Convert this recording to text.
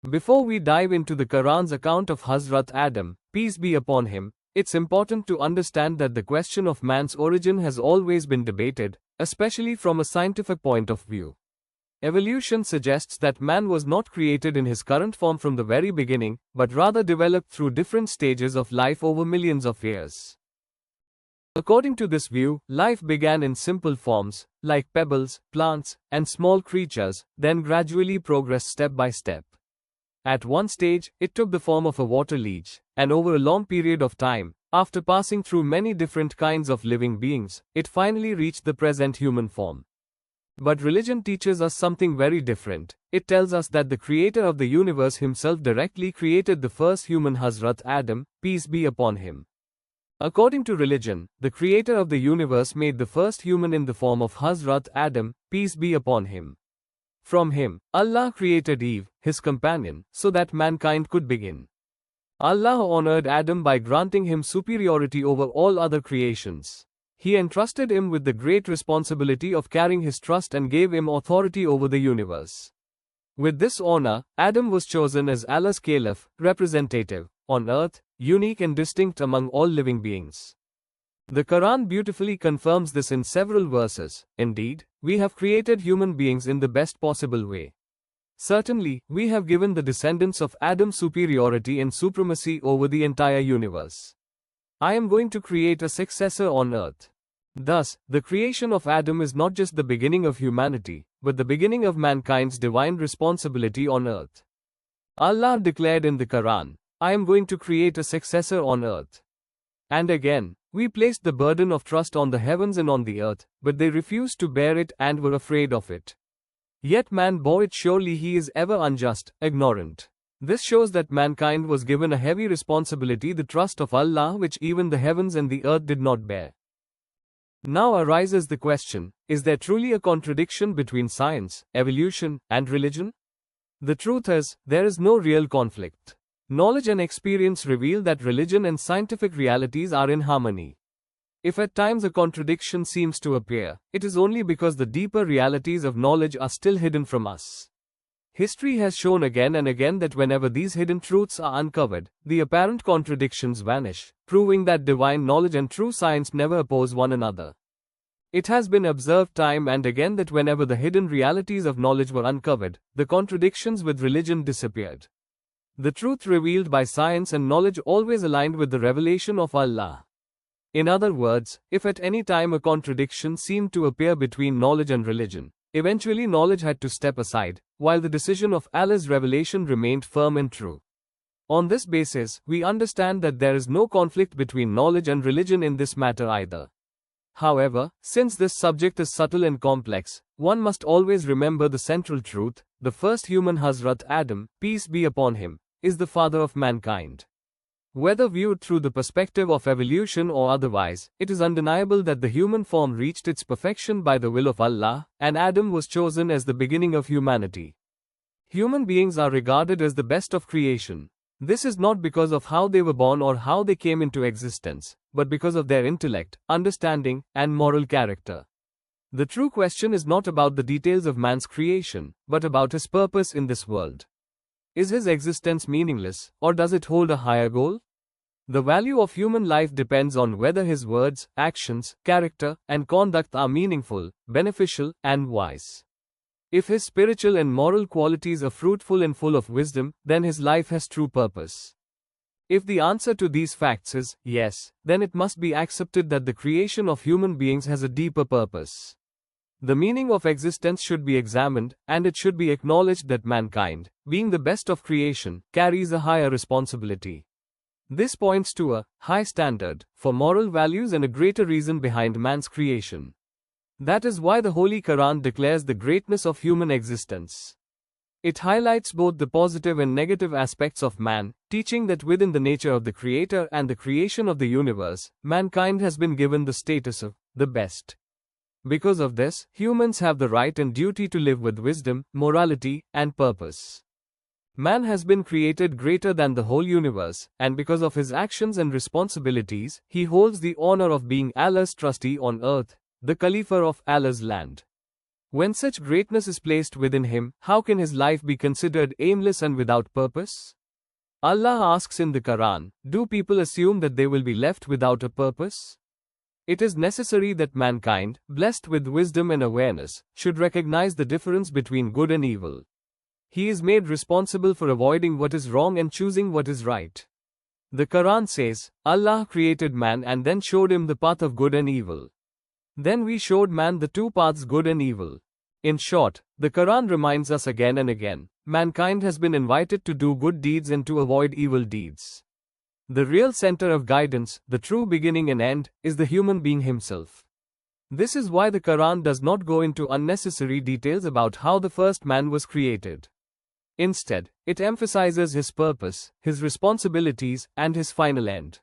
Before we dive into the Quran's account of Hazrat Adam, peace be upon him, it's important to understand that the question of man's origin has always been debated, especially from a scientific point of view. Evolution suggests that man was not created in his current form from the very beginning, but rather developed through different stages of life over millions of years. According to this view, life began in simple forms, like pebbles, plants, and small creatures, then gradually progressed step by step. At one stage, it took the form of a water leech, and over a long period of time, after passing through many different kinds of living beings, it finally reached the present human form. But religion teaches us something very different. It tells us that the creator of the universe himself directly created the first human, Hazrat Adam, peace be upon him. According to religion, the creator of the universe made the first human in the form of Hazrat Adam, peace be upon him. From him, Allah created Eve, his companion, so that mankind could begin. Allah honored Adam by granting him superiority over all other creations. He entrusted him with the great responsibility of carrying his trust and gave him authority over the universe. With this honor, Adam was chosen as Allah's caliph, representative, on earth, unique and distinct among all living beings. The Quran beautifully confirms this in several verses. Indeed, we have created human beings in the best possible way. Certainly, we have given the descendants of Adam superiority and supremacy over the entire universe. I am going to create a successor on earth. Thus, the creation of Adam is not just the beginning of humanity, but the beginning of mankind's divine responsibility on earth. Allah declared in the Quran, I am going to create a successor on earth. And again, we placed the burden of trust on the heavens and on the earth, but they refused to bear it and were afraid of it. Yet man bore it. Surely he is ever unjust, ignorant. This shows that mankind was given a heavy responsibility, the trust of Allah, which even the heavens and the earth did not bear. Now arises the question, is there truly a contradiction between science, evolution, and religion? The truth is, there is no real conflict. Knowledge and experience reveal that religion and scientific realities are in harmony. If at times a contradiction seems to appear, it is only because the deeper realities of knowledge are still hidden from us. History has shown again and again that whenever these hidden truths are uncovered, the apparent contradictions vanish, proving that divine knowledge and true science never oppose one another. It has been observed time and again that whenever the hidden realities of knowledge were uncovered, the contradictions with religion disappeared. The truth revealed by science and knowledge always aligned with the revelation of Allah. In other words, if at any time a contradiction seemed to appear between knowledge and religion, eventually knowledge had to step aside, while the decision of Allah's revelation remained firm and true. On this basis, we understand that there is no conflict between knowledge and religion in this matter either. However, since this subject is subtle and complex, one must always remember the central truth: the first human, Hazrat Adam, peace be upon him, is the father of mankind. Whether viewed through the perspective of evolution or otherwise, it is undeniable that the human form reached its perfection by the will of Allah, and Adam was chosen as the beginning of humanity. Human beings are regarded as the best of creation. This is not because of how they were born or how they came into existence, but because of their intellect, understanding, and moral character. The true question is not about the details of man's creation, but about his purpose in this world. Is his existence meaningless, or does it hold a higher goal? The value of human life depends on whether his words, actions, character, and conduct are meaningful, beneficial, and wise. If his spiritual and moral qualities are fruitful and full of wisdom, then his life has true purpose. If the answer to these facts is yes, then it must be accepted that the creation of human beings has a deeper purpose. The meaning of existence should be examined, and it should be acknowledged that mankind, being the best of creation, carries a higher responsibility. This points to a high standard for moral values and a greater reason behind man's creation. That is why the Holy Quran declares the greatness of human existence. It highlights both the positive and negative aspects of man, teaching that within the nature of the Creator and the creation of the universe, mankind has been given the status of the best. Because of this, humans have the right and duty to live with wisdom, morality, and purpose. Man has been created greater than the whole universe, and because of his actions and responsibilities, he holds the honor of being Allah's trustee on earth, the Khalifa of Allah's land. When such greatness is placed within him, how can his life be considered aimless and without purpose? Allah asks in the Quran, do people assume that they will be left without a purpose? It is necessary that mankind, blessed with wisdom and awareness, should recognize the difference between good and evil. He is made responsible for avoiding what is wrong and choosing what is right. The Quran says, Allah created man and then showed him the path of good and evil. Then we showed man the two paths, good and evil. In short, the Quran reminds us again and again, mankind has been invited to do good deeds and to avoid evil deeds. The real center of guidance, the true beginning and end, is the human being himself. This is why the Quran does not go into unnecessary details about how the first man was created. Instead, it emphasizes his purpose, his responsibilities, and his final end.